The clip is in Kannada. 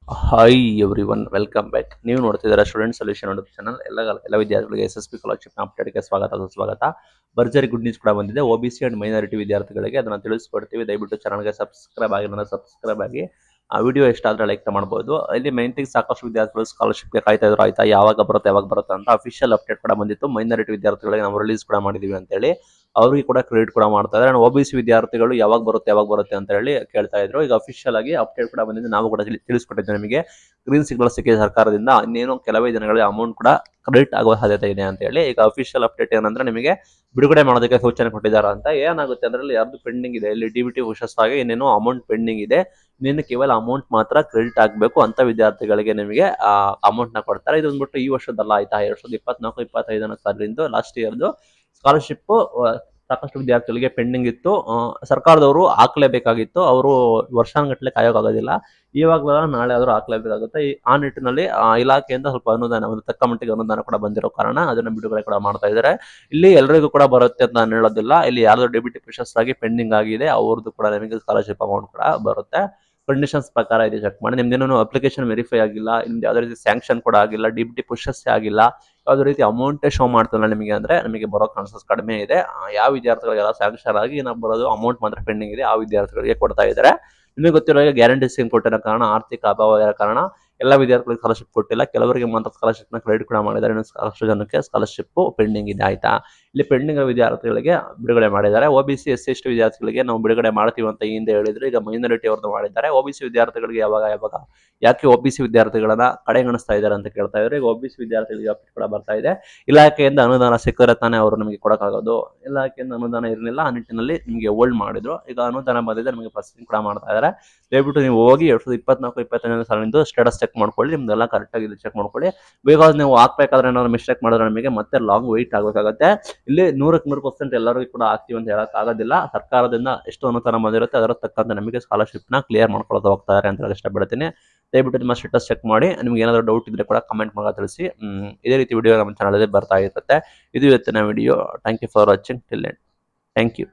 Hi every one welcome back. ನೀವು ನೋಡ್ತಿದ್ದೀರಾ ಸ್ಟೂಡೆಂಟ್ ಸೊಲ್ಯೂಷನ್ ಯೂಟ್ಯೂಬ್ ಚಾನಲ್. ಎಲ್ಲ ವಿದ್ಯಾರ್ಥಿಗಳಿಗೆ SSP ಸ್ಕಾಲರ್ಶಿಪ್ ಅಪ್ಡೇಟ್ಗೆ ಸ್ವಾಗತ. ಭರ್ಜರಿ ಗುಡ್ ನ್ಯೂಸ್ ಕೂಡ ಬಂದಿದೆ. OBC ಅಂಡ್ ಮೈನಾರಿಟಿ ವಿದ್ಯಾರ್ಥಿಗಳಿಗೆ ಅದನ್ನು ತಿಳಿಸ್ಕೊಡ್ತೀವಿ. ದಯವಿಟ್ಟು ಚಾನಲ್ಗೆ ಸಬ್ಸ್ಕ್ರೈಬ್ ಆಗಿ. ಆ ವಿಡಿಯೋ ಇಷ್ಟ ಆದರೆ ಲೈಕ್ ಮಾಡ್ಬೋದು. ಇಲ್ಲಿ ಮೈನ್ ಥಿಂಗ್, ಸಾಕಷ್ಟು ವಿದ್ಯಾರ್ಥಿಗಳು ಸ್ಕಾಲರ್ಶಿಪ್ಗೆ ಕಾಯ್ತಾ ಇದ್ರು. ಆಯ್ತಾ, ಯಾವಾಗ ಬರುತ್ತೆ ಅಂತ ಅಫಿಷಿಯಲ್ ಅಪ್ಡೇಟ್ ಕೂಡ ಬಂದಿತ್ತು. ಮೈನಾರಿಟಿ ವಿದ್ಯಾರ್ಥಿಗಳಿಗೆ ನಾವು ರಿಲೀಸ್ ಕೂಡ ಮಾಡಿದೀವಿ ಅಂತ ಹೇಳಿ ಅವರಿಗೆ ಕೂಡ ಕ್ರೆಡಿಟ್ ಕೂಡ ಮಾಡ್ತಾ ಇದ್ದಾರೆ. OBC ವಿದ್ಯಾರ್ಥಿಗಳು ಯಾವಾಗ ಬರುತ್ತೆ ಅಂತ ಹೇಳಿ ಕೇಳ್ತಾ ಇದ್ರು. ಈಗ ಅಫಿಷಿಯಲ್ ಆಗಿ ಅಪ್ಡೇಟ್ ಕೂಡ ಬಂದಿದೆ. ನಾವು ಕೂಡ ತಿಳಿಸ್ಕೊಟ್ಟಿದ್ದೆ ನಿಮಗೆ. ಗ್ರೀನ್ ಸಿಗ್ನಲ್ ಸಿಕ್ಕಿದೆ ಸರ್ಕಾರದಿಂದ. ಇನ್ನೇನು ಕೆಲವೇ ದಿನಗಳಲ್ಲಿ ಅಮೌಂಟ್ ಕೂಡ ಕ್ರೆಡಿಟ್ ಆಗುವ ಸಾಧ್ಯತೆ ಇದೆ ಅಂತ ಹೇಳಿ ಈಗ ಅಫಿಷಿಯಲ್ ಅಪ್ಡೇಟ್ ಏನಂದ್ರೆ, ನಿಮಗೆ ಬಿಡುಗಡೆ ಮಾಡೋದಕ್ಕೆ ಸೂಚನೆ ಕೊಟ್ಟಿದ್ದಾರೆ ಅಂತ. ಏನಾಗುತ್ತೆ ಅಂದ್ರೆ, ಯಾರ್ದು ಪೆಂಡಿಂಗ್ ಇದೆ, ಇಲ್ಲಿ DBT ಆಗಿ ಇನ್ನೇನು ಅಮೌಂಟ್ ಪೆಂಡಿಂಗ್ ಇದೆ, ಇನ್ನೇನು ಕೇವಲ ಅಮೌಂಟ್ ಮಾತ್ರ ಕ್ರೆಡಿಟ್ ಆಗಬೇಕು ಅಂತ ವಿದ್ಯಾರ್ಥಿಗಳಿಗೆ ನಿಮಗೆ ಅಮೌಂಟ್ ನ ಕೊಡ್ತಾರೆ. ಇದು ಬಂದ್ಬಿಟ್ಟು ಈ ವರ್ಷದಲ್ಲ, ಆಯ್ತಾ, 2024-25 ಸಾಲಿಂದು ಲಾಸ್ಟ್ ಇಯರ್ದು ಸ್ಕಾಲರ್ಶಿಪ್ ಸಾಕಷ್ಟು ವಿದ್ಯಾರ್ಥಿಗಳಿಗೆ ಪೆಂಡಿಂಗ್ ಇತ್ತು. ಸರ್ಕಾರದವರು ಹಾಕ್ಲೇಬೇಕಾಗಿತ್ತು. ಅವರು ವರ್ಷಾನುಗಟ್ಟಲೆ ಕಾಯೋಕ್ಕಾಗೋದಿಲ್ಲ. ಇವಾಗಲ ನಾಳೆ ಆದ್ರೂ ಹಾಕ್ಲೇಬೇಕಾಗುತ್ತೆ. ಆ ನಿಟ್ಟಿನಲ್ಲಿ ಇಲಾಖೆಯಿಂದ ಸ್ವಲ್ಪ ಅನುದಾನ, ಒಂದು ತಕ್ಕ ಮಟ್ಟಿಗೆ ಅನುದಾನ ಕೂಡ ಬಂದಿರೋ ಕಾರಣ ಅದನ್ನ ಬಿಡುಗಡೆ ಕೂಡ ಮಾಡ್ತಾ ಇದ್ದಾರೆ. ಇಲ್ಲಿ ಎಲ್ಲರಿಗೂ ಕೂಡ ಬರುತ್ತೆ ಅಂತ ನಾನು ಹೇಳೋದಿಲ್ಲ. ಇಲ್ಲಿ ಯಾರ್ದು DBT ಆಗಿ ಪೆಂಡಿಂಗ್ ಆಗಿದೆ ಅವ್ರದ್ದು ಕೂಡ ನಿಮಗೆ ಸ್ಕಾಲರ್ಶಿಪ್ ಅಮೌಂಟ್ ಕೂಡ ಬರುತ್ತೆ. ಕಂಡೀಷನ್ಸ್ ಪ್ರಕಾರ ಇದೆ, ಚೆಕ್ ಮಾಡಿ. ನಿಮ್ದೇನೋ ಅಪ್ಲಿಕೇಶನ್ ವೆರಿಫೈ ಆಗಿಲ್ಲ, ನಿಮ್ದು ಯಾವುದೇ ರೀತಿ ಸ್ಯಾಂಕ್ಷನ್ ಕೂಡ ಆಗಿಲ್ಲ, DBT ಆಗಿಲ್ಲ, ಯಾವುದೇ ರೀತಿ ಅಮೌಂಟ್ ಶೋ ಮಾಡ್ತಿಲ್ಲ ನಿಮಗೆ ಅಂದ್ರೆ, ನಿಮಗೆ ಬರೋ ಚಾನ್ಸಸ್ ಕಡಿಮೆ ಇದೆ. ಯಾವ ವಿದ್ಯಾರ್ಥಿಗಳಿಗೆಲ್ಲ ಸ್ಯಾಂಕ್ಷನ್ ಆಗಿ ಬರೋದು ಅಮೌಂಟ್ ಮಾತ್ರ ಪೆಂಡಿಂಗ್ ಇದೆ, ಆ ವಿದ್ಯಾರ್ಥಿಗಳಿಗೆ ಕೊಡ್ತಾ ಇದ್ದಾರೆ. ನಿಮಗೆ ಗೊತ್ತಿರೋ ಗ್ಯಾರಂಟಿ ಸ್ಕೀಮ್ ಕೊಟ್ಟಿರೋ ಕಾರಣ, ಆರ್ಥಿಕ ಅಭಾವ ಇರೋ ಕಾರಣ ಎಲ್ಲ ವಿದ್ಯಾರ್ಥಿಗಳಿಗೆ ಸ್ಕಾಲರ್ಶಿಪ್ ಕೊಟ್ಟಿಲ್ಲ. ಕೆಲವರಿಗೆ ಮಾತ್ರ ಸ್ಕಾಲರ್ಶಿಪ್ ನ ಕ್ರೆಡಿಟ್ ಕೂಡ ಮಾಡಿದ್ದಾರೆ. ಇನ್ನು ಸಾಕಷ್ಟು ಜನಕ್ಕೆ ಸ್ಕಾಲರ್ಶಿಪ್ ಪೆಂಡಿಂಗ್ ಇದೆ. ಆಯ್ತಾ, ಇಲ್ಲಿ ಪೆಂಡಿಂಗ್ ವಿದ್ಯಾರ್ಥಿಗಳಿಗೆ ಬಿಡುಗಡೆ ಮಾಡಿದ್ದಾರೆ. OBC SC ವಿದ್ಯಾರ್ಥಿಗಳಿಗೆ ನಾವು ಬಿಡುಗಡೆ ಮಾಡ್ತೀವಿ ಅಂತ ಹಿಂದೆ ಹೇಳಿದ್ರು. ಈಗ ಮೈನಾರಿಟಿ ಅವ್ರದ್ದು ಮಾಡಿದ್ದಾರೆ. OBC ವಿದ್ಯಾರ್ಥಿಗಳಿಗೆ ಯಾವಾಗ ಯಾಕೆ OBC ವಿದ್ಯಾರ್ಥಿಗಳನ್ನ ಕಡೆಗಣಿಸ್ತಾ ಇದ್ದಾರೆ ಅಂತ ಕೇಳ್ತಾ ಇದ್ದಾರೆ. ಈಗ OBC ವಿದ್ಯಾರ್ಥಿಗಳಿಗೆ ಅಪ್ಡೇಟ್ ಕೂಡ ಬರ್ತಾ ಇದೆ. ಇಲಾಖೆಯಿಂದ ಅನುದಾನ ಸಿಕ್ಕರೆ ತಾನೇ ಅವರು ನಮಗೆ ಕೊಡಕ್ಕಾಗೋದು. ಇಲಾಖೆಯಿಂದ ಅನುದಾನ ಇರಲಿಲ್ಲ, ಆ ನಿಟ್ಟಿನಲ್ಲಿ ನಿಮಗೆ ಹೋಲ್ಡ್ ಮಾಡಿದ್ರು. ಈಗ ಅನುದಾನ ಬಂದಿದೆ, ನಿಮಗೆ ಪ್ರೊಸೆಸಿಂಗ್ ಕೂಡ ಮಾಡ್ತಾ ಇದ್ದಾರೆ. ದಯವಿಟ್ಟು ನೀವು ಹೋಗಿ 2024-25 ಸಾಲಿಂದು ಸ್ಟೇಟಸ್ ಚೆಕ್ ಮಾಡ್ಕೊಳ್ಳಿ. ನಿಮ್ದೆಲ್ಲ ಕರೆಕ್ಟ್ ಆಗಿ ಚೆಕ್ ಮಾಡ್ಕೊಳ್ಳಿ. ಬಿಕಾಸ್ ನೀವು ಹಾಕ್ಬೇಕಾದ್ರೆ ಏನಾದ್ರು ಮಿಸ್ಟೇಕ್ ಮಾಡಿದ್ರೆ ನಮಗೆ ಮತ್ತೆ ಲಾಂಗ್ ವೆಯ್ಟ್ ಆಗಬೇಕಾಗುತ್ತೆ. ಇಲ್ಲಿ 100% ಎಲ್ಲರಿಗೂ ಕೂಡ ಆಗ್ತೀವಿ ಅಂತ ಹೇಳಕ್ ಆಗೋದಿಲ್ಲ. ಸರ್ಕಾರದಿಂದ ಎಷ್ಟು ಅನುದಾನ ಬಂದಿರುತ್ತೆ ಅದರ ತಕ್ಕಂತೆ ನಮಗೆ ಸ್ಕಾಲರ್ಶಿಪ್ ನ ಕ್ಲಿಯರ್ ಮಾಡ್ಕೊಳ್ಳೋದು ಹೋಗ್ತಾರೆ ಅಂತ ಹೇಳಿ ಇಷ್ಟಪಡ್ತೀನಿ. ದಯವಿಟ್ಟು ನಿಮ್ಮ ಸ್ಟೇಟಸ್ ಚೆಕ್ ಮಾಡಿ. ನಿಮ್ಗೆ ಏನಾದರೂ ಡೌಟ್ ಇದ್ರೆ ಕೂಡ ಕಮೆಂಟ್ ಮಾಡಿ ತಿಳಿಸಿ. ಇದೇ ರೀತಿ ವಿಡಿಯೋ ನಮ್ಮ ಚಾನಲ್ ಬರ್ತಾ ಇರುತ್ತೆ. ಇದು ಇವತ್ತಿನ video. Thank you for watching till end. Thank you.